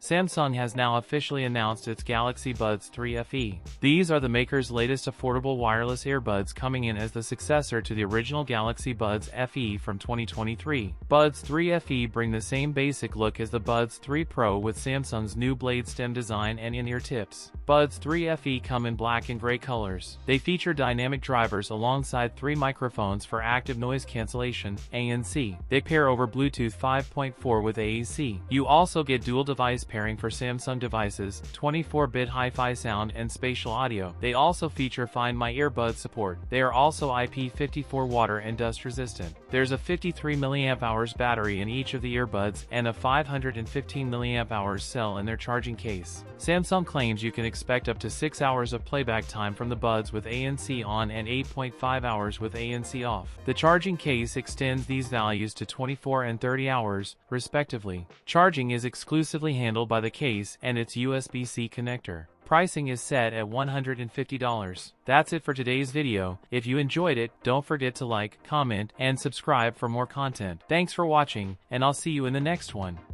Samsung has now officially announced its Galaxy Buds 3 FE. These are the maker's latest affordable wireless earbuds, coming in as the successor to the original Galaxy Buds FE from 2023. Buds 3 FE bring the same basic look as the Buds 3 Pro with Samsung's new blade stem design and in-ear tips. Buds 3 FE come in black and gray colors. They feature dynamic drivers alongside 3 microphones for active noise cancellation, ANC. They pair over Bluetooth 5.4 with AAC. You also get dual device pairing for Samsung devices, 24-bit hi-fi sound and spatial audio. They also feature Find My Earbud support. They are also IP54 water and dust resistant. There's a 53 mAh battery in each of the earbuds and a 515 mAh cell in their charging case. Samsung claims you can expect up to 6 hours of playback time from the buds with ANC on and 8.5 hours with ANC off. The charging case extends these values to 24 and 30 hours, respectively. Charging is exclusively handled by the case and its USB-C connector. Pricing is set at $150. That's it for today's video. If you enjoyed it, don't forget to like, comment, and subscribe for more content. Thanks for watching, and I'll see you in the next one.